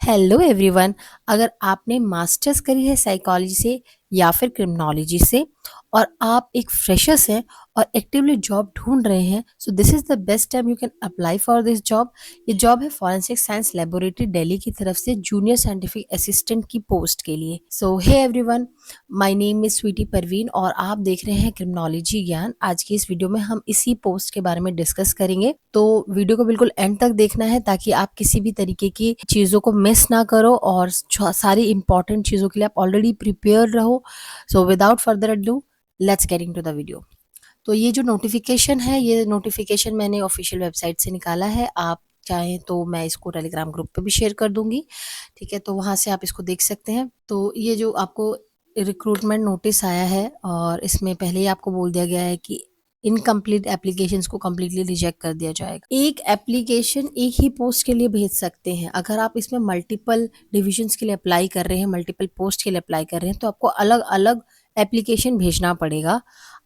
Hello everyone. अगर आपने masters करी है साइकोलॉजी से या फिर क्रिमिनोलॉजी से और आप एक फ्रेशर्स हैं और एक्टिवली जॉब ढूंढ रहे हैं, so this is the best time you can apply for this job. ये जॉब है फॉरेंसिक साइंस लेबोरेटरी दिल्ली की तरफ से जूनियर साइंटिफिक असिस्टेंट की पोस्ट के लिए। So hey everyone, my name is Sweety Parveen और आप देख रहे हैं क्रिमिनोलॉजी ज्ञान। आज की इस वीडियो में हम इसी पोस्ट के बारे में डिस्कस करेंगे, तो वीडियो को बिल्कुल एंड तक देखना है ताकि आप किसी भी तरीके की चीज़ों को मिस ना करो और सारी इंपॉर्टेंट चीज़ों के लिए आप ऑलरेडी प्रिपेयर रहो। So without further ado, let's get into the video. तो ये जो नोटिफिकेशन है, ये नोटिफिकेशन मैंने ऑफिशियल वेबसाइट से निकाला है। आप चाहें तो मैं इसको टेलीग्राम ग्रुप पे भी शेयर कर दूंगी, ठीक है? तो वहाँ से आप इसको देख सकते हैं। तो ये जो आपको रिक्रूटमेंट नोटिस आया है और इसमें पहले ही आपको बोल दिया गया है कि इनकम्प्लीट एप्लीकेशंस को कम्प्लीटली रिजेक्ट कर दिया जाएगा। एक एप्लीकेशन एक ही पोस्ट के लिए भेज सकते हैं। अगर आप इसमें मल्टीपल डिविजन्स के लिए अप्लाई कर रहे हैं, मल्टीपल पोस्ट के लिए अप्लाई कर रहे हैं, तो आपको अलग अलग एप्लीकेशन भेजना पड़ेगा।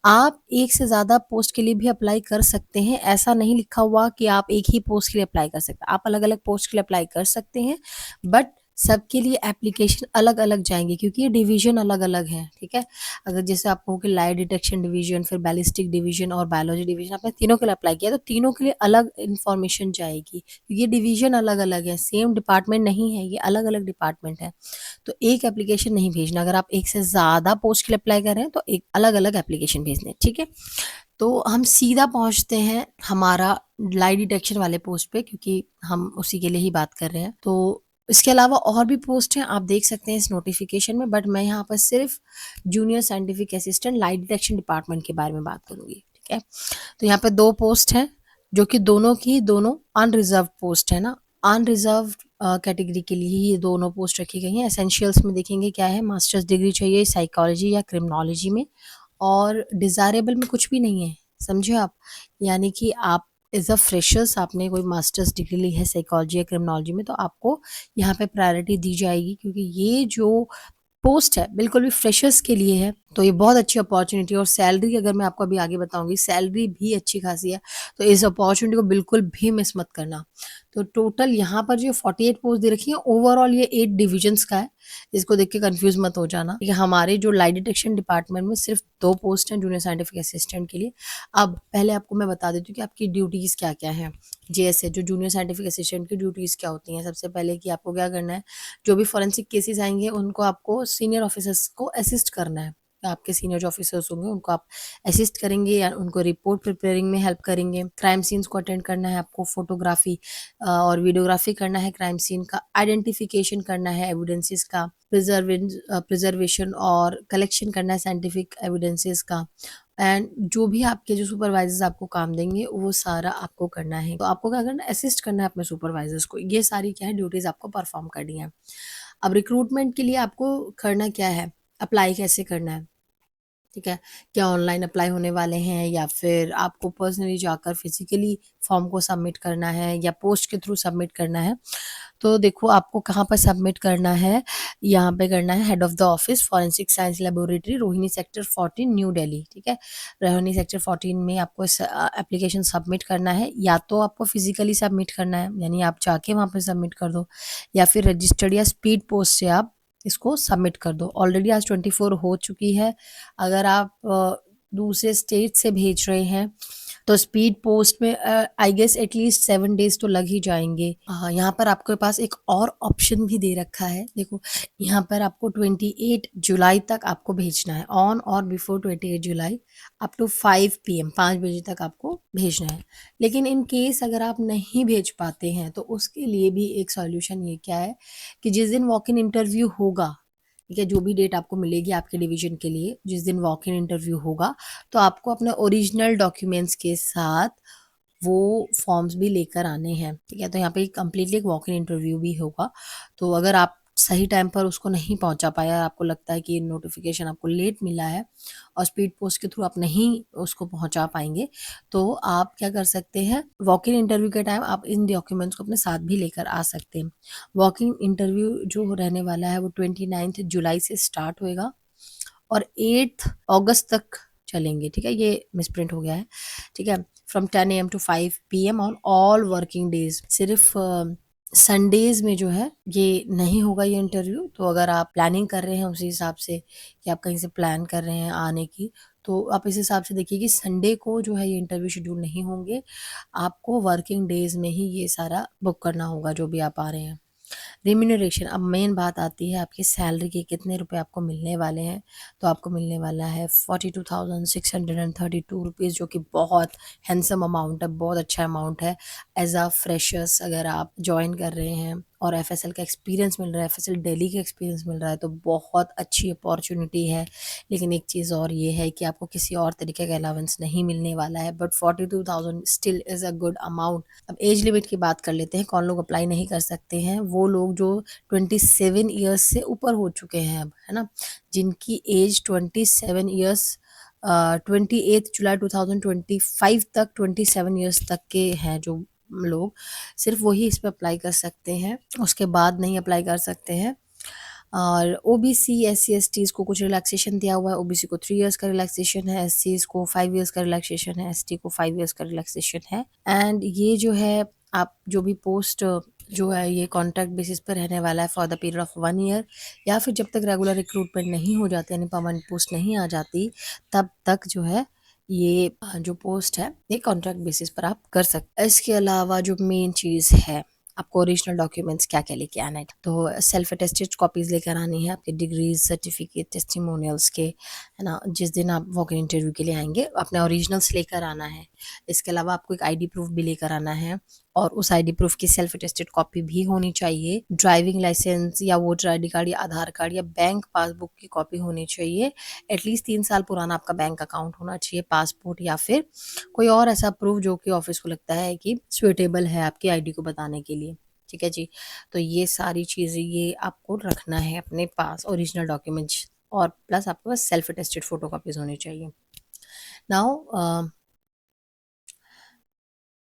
आप एक से ज़्यादा पोस्ट के लिए भी अप्लाई कर सकते हैं। ऐसा नहीं लिखा हुआ कि आप एक ही पोस्ट के लिए अप्लाई कर सकते हैं। आप अलग अलग पोस्ट के लिए अप्लाई कर सकते हैं, बट सबके लिए एप्लीकेशन अलग अलग जाएंगे क्योंकि ये डिवीजन अलग अलग है, ठीक है? अगर जैसे आप कहो कि लाई डिटेक्शन डिवीजन, फिर बैलिस्टिक डिवीजन और बायोलॉजी डिवीजन, आपने तीनों के लिए अप्लाई किया तो तीनों के लिए अलग इन्फॉर्मेशन जाएगी क्योंकि ये डिवीजन अलग अलग है, सेम डिपार्टमेंट नहीं है, ये अलग अलग डिपार्टमेंट है। तो एक एप्लीकेशन नहीं भेजना। अगर आप एक से ज़्यादा पोस्ट के लिए अप्लाई कर रहे हैं तो एक अलग अलग एप्लीकेशन भेजने, ठीक है? तो हम सीधा पहुंचते हैं हमारा लाई डिटेक्शन वाले पोस्ट पे क्योंकि हम उसी के लिए ही बात कर रहे हैं। तो इसके अलावा और भी पोस्ट हैं, आप देख सकते हैं इस नोटिफिकेशन में, बट मैं यहाँ पर सिर्फ जूनियर साइंटिफिक असिस्टेंट लाई डिटेक्शन डिपार्टमेंट के बारे में बात करूंगी, ठीक है? तो यहाँ पे दो पोस्ट हैं जो कि दोनों की दोनों अनरिजर्व पोस्ट है ना। अनरिजर्व कैटेगरी के लिए ही ये दोनों पोस्ट रखी गई हैं। एसेंशियल्स में देखेंगे क्या है, मास्टर्स डिग्री चाहिए साइकोलॉजी या क्रिमिनोलॉजी में, और डिज़ायरेबल में कुछ भी नहीं है, समझे आप? यानी कि आप एज अ फ्रेशर्स आपने कोई मास्टर्स डिग्री ली है साइकोलॉजी या क्रिमिनोलॉजी में तो आपको यहाँ पे प्रायोरिटी दी जाएगी क्योंकि ये जो पोस्ट है बिल्कुल भी फ्रेशर्स के लिए है। तो ये बहुत अच्छी अपॉर्चुनिटी है और सैलरी अगर मैं आपको अभी आगे बताऊंगी, सैलरी भी अच्छी खासी है। तो इस अपॉर्चुनिटी को बिल्कुल भी मिस मत करना। तो टोटल यहाँ पर जो 48 पोस्ट दे रखी है, ओवरऑल ये 8 डिविजन्स का है। इसको देख के कंफ्यूज मत हो जाना। ये हमारे जो लाई डिटेक्शन डिपार्टमेंट में सिर्फ 2 पोस्ट हैं जूनियर साइंटिफिक असिस्टेंट के लिए। अब पहले आपको मैं बता देती हूँ कि आपकी ड्यूटीज क्या क्या है। जेएसए जो जूनियर साइंटिफिक असिस्टेंट की ड्यूटीज क्या होती हैं, सबसे पहले कि आपको क्या करना है, जो भी फॉरेंसिक केसेस आएंगे उनको आपको सीनियर ऑफिसर्स को असिस्ट करना है। आपके सीनियर जो ऑफिसर्स होंगे उनको आप असिस्ट करेंगे या उनको रिपोर्ट प्रिपेयरिंग में हेल्प करेंगे। क्राइम सीन्स को अटेंड करना है आपको, फोटोग्राफी और वीडियोग्राफी करना है क्राइम सीन का, आइडेंटिफिकेशन करना है एविडेंसेस का, प्रिजर्वेशन और कलेक्शन करना है साइंटिफिक एविडेंसेस का, एंड जो भी आपके जो सुपरवाइजर्स आपको काम देंगे वो सारा आपको करना है। तो आपको क्या करना है, असिस्ट करना है अपने सुपरवाइजर्स को। ये सारी क्या है ड्यूटीज आपको परफॉर्म करनी है। अब रिक्रूटमेंट के लिए आपको करना क्या है, अप्लाई कैसे करना है, ठीक है? क्या ऑनलाइन अप्लाई होने वाले हैं या फिर आपको पर्सनली जाकर फिजिकली फॉर्म को सबमिट करना है या पोस्ट के थ्रू सबमिट करना है? तो देखो आपको कहाँ पर सबमिट करना है, यहाँ पे करना है head of the office forensic science laboratory, Rohini sector 14 new Delhi, ठीक है? रोहिणी सेक्टर 14 में आपको इस एप्लीकेशन सबमिट करना है। या तो आपको फिजिकली सबमिट करना है यानी आप जाके वहाँ पे सबमिट कर दो, या फिर रजिस्टर्ड या स्पीड पोस्ट से आप इसको सबमिट कर दो। ऑलरेडी आज 24 हो चुकी है। अगर आप दूसरे स्टेट से भेज रहे हैं तो स्पीड पोस्ट में आई गेस एटलीस्ट 7 डेज तो लग ही जाएंगे। यहाँ पर आपके पास एक और ऑप्शन भी दे रखा है, देखो यहाँ पर आपको 28 जुलाई तक आपको भेजना है, ऑन और बिफोर 28 जुलाई अप टू 5 PM 5 बजे तक आपको भेजना है। लेकिन इन केस अगर आप नहीं भेज पाते हैं तो उसके लिए भी एक सॉल्यूशन ये क्या है कि जिस दिन वॉक इन इंटरव्यू होगा, ठीक है, जो भी डेट आपको मिलेगी आपके डिवीजन के लिए, जिस दिन वॉक इन इंटरव्यू होगा, तो आपको अपने ओरिजिनल डॉक्यूमेंट्स के साथ वो फॉर्म्स भी लेकर आने हैं, ठीक है? तो यहाँ पे कंप्लीटली एक वॉक इन इंटरव्यू भी होगा। तो अगर आप सही टाइम पर उसको नहीं पहुंचा पाया, आपको लगता है कि नोटिफिकेशन आपको लेट मिला है और स्पीड पोस्ट के थ्रू आप नहीं उसको पहुंचा पाएंगे, तो आप क्या कर सकते हैं, वॉक इन इंटरव्यू के टाइम आप इन डॉक्यूमेंट्स को अपने साथ भी लेकर आ सकते हैं। वॉक इन इंटरव्यू जो रहने वाला है वो 29 जुलाई से स्टार्ट होएगा और 8 अगस्त तक चलेंगे, ठीक है? ये मिसप्रिंट हो गया है, ठीक है? From 10 AM to 5 PM on all working days. सिर्फ संडेज़ में जो है ये नहीं होगा ये इंटरव्यू, तो अगर आप प्लानिंग कर रहे हैं उसी हिसाब से कि आप कहीं से प्लान कर रहे हैं आने की, तो आप इस हिसाब से देखिए कि संडे को जो है ये इंटरव्यू शेड्यूल नहीं होंगे। आपको वर्किंग डेज़ में ही ये सारा बुक करना होगा जो भी आप आ रहे हैं। रिम्यूनरेशन, अब मेन बात आती है आपकी सैलरी की, कितने रुपए आपको मिलने वाले हैं। तो आपको मिलने वाला है 42,632 रुपीज़, जो कि बहुत हैंडसम अमाउंट है, बहुत अच्छा अमाउंट है। एज अ फ्रेशर्स अगर आप ज्वाइन कर रहे हैं और एफएसएल का एक्सपीरियंस मिल रहा है, एफएसएल दिल्ली का एक्सपीरियंस मिल रहा है, तो बहुत अच्छी अपॉर्चुनिटी है। लेकिन एक चीज़ और ये है कि आपको किसी और तरीके का अलाउंस नहीं मिलने वाला है, but 42,000 still is a good amount. अब एज लिमिट की बात कर लेते हैं, कौन लोग अप्लाई नहीं कर सकते हैं। वो लोग जो 27 ईयर्स से ऊपर हो चुके हैं अब, है ना, जिनकी एज 27 ईयर्स 28 जुलाई 2025 तक 27 ईयर्स तक के हैं जो लोग, सिर्फ वही इस पे अप्लाई कर सकते हैं, उसके बाद नहीं अप्लाई कर सकते हैं। और OBC S C S Ts को कुछ रिलैक्सेशन दिया हुआ है। ओबीसी को 3 इयर्स का रिलैक्सेशन है, एस सीज़ को 5 इयर्स का रिलैक्सेशन है, एस टी को 5 इयर्स का रिलैक्सेशन है। एंड ये जो है, आप जो भी पोस्ट जो है ये कॉन्ट्रैक्ट बेसिस पर रहने वाला है for the period of 1 year, या फिर जब तक रेगुलर रिक्रूटमेंट नहीं हो जाती, यानी परमानेंट पोस्ट नहीं आ जाती, तब तक जो है ये जो पोस्ट है ये कॉन्ट्रैक्ट बेसिस पर आप कर सकते हैं। इसके अलावा जो मेन चीज़ है, आपको ओरिजिनल डॉक्यूमेंट्स क्या क्या लेके आना है। तो सेल्फ अटेस्टेड कॉपीज़ लेकर आनी है, आपके डिग्रीज, सर्टिफिकेट, टेस्टिमोनियल्स के, है ना। जिस दिन आप वॉक इन इंटरव्यू के लिए आएंगे अपने ओरिजिनल्स लेकर आना है। इसके अलावा आपको एक आईडी प्रूफ भी लेकर आना है, और उस आईडी प्रूफ की सेल्फ अटेस्टेड कॉपी भी होनी चाहिए। ड्राइविंग लाइसेंस या वोटर आईडी कार्ड या आधार कार्ड या बैंक पासबुक की कॉपी होनी चाहिए। एटलीस्ट 3 साल पुराना आपका बैंक अकाउंट होना चाहिए, पासपोर्ट या फिर कोई और ऐसा प्रूफ जो कि ऑफिस को लगता है कि सुटेबल है आपकी आईडी को बताने के लिए। ठीक है जी। तो ये सारी चीज़ें ये आपको रखना है अपने पास, ओरिजिनल डॉक्यूमेंट्स, और प्लस आपके पास सेल्फ अटेस्टेड फोटो कॉपीज होनी चाहिए। नाउ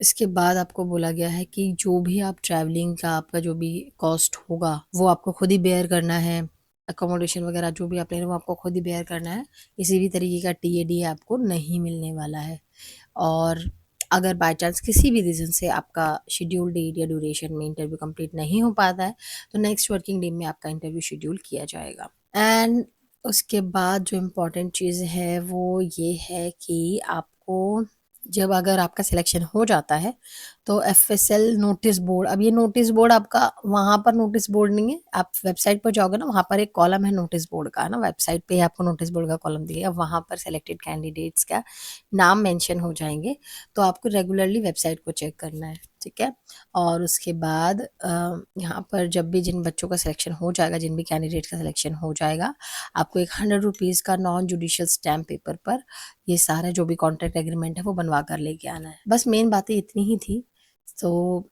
इसके बाद आपको बोला गया है कि जो भी आप ट्रैवलिंग का आपका जो भी कॉस्ट होगा वो आपको खुद ही बेयर करना है। अकोमोडेशन वगैरह जो भी आप ले रहे हो वो आपको खुद ही बेयर करना है। किसी भी तरीके का टीएडी आपको नहीं मिलने वाला है। और अगर बाय चांस किसी भी रीज़न से आपका शेड्यूल डेट या ड्यूरेशन में इंटरव्यू कंप्लीट नहीं हो पाता है, तो नेक्स्ट वर्किंग डे में आपका इंटरव्यू शेड्यूल किया जाएगा। एंड उसके बाद जो इम्पोर्टेंट चीज़ है वो ये है कि आपको, जब अगर आपका सिलेक्शन हो जाता है, तो एफएसएल नोटिस बोर्ड, अब ये नोटिस बोर्ड आपका वहाँ पर नोटिस बोर्ड नहीं है, आप वेबसाइट पर जाओगे ना, वहाँ पर एक कॉलम है नोटिस बोर्ड का, ना वेबसाइट पे आपको नोटिस बोर्ड का कॉलम दिया, वहाँ पर सेलेक्टेड कैंडिडेट्स का नाम मेंशन हो जाएंगे। तो आपको रेगुलरली वेबसाइट को चेक करना है, ठीक है। और उसके बाद यहाँ पर जब भी जिन बच्चों का सिलेक्शन हो जाएगा, जिन भी कैंडिडेट का सिलेक्शन हो जाएगा, आपको एक 100 रुपीज़ का नॉन जुडिशियल स्टैम्प पेपर पर ये सारा जो भी कॉन्ट्रैक्ट एग्रीमेंट है वो बनवा कर लेके आना है। बस मेन बातें इतनी ही थी। So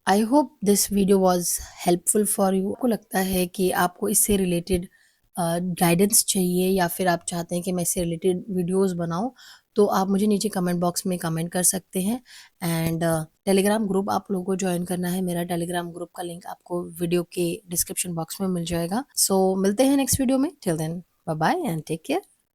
I hope this video was helpful for you. आपको लगता है कि आपको इससे रिलेटेड गाइडेंस चाहिए, या फिर आप चाहते हैं कि मैं इससे रिलेटेड वीडियोस बनाऊं, तो आप मुझे नीचे कमेंट बॉक्स में कमेंट कर सकते हैं। एंड टेलीग्राम ग्रुप आप लोगों को ज्वाइन करना है, मेरा टेलीग्राम ग्रुप का लिंक आपको वीडियो के डिस्क्रिप्शन बॉक्स में मिल जाएगा। सो मिलते हैं नेक्स्ट वीडियो में। Till then, bye bye and take care.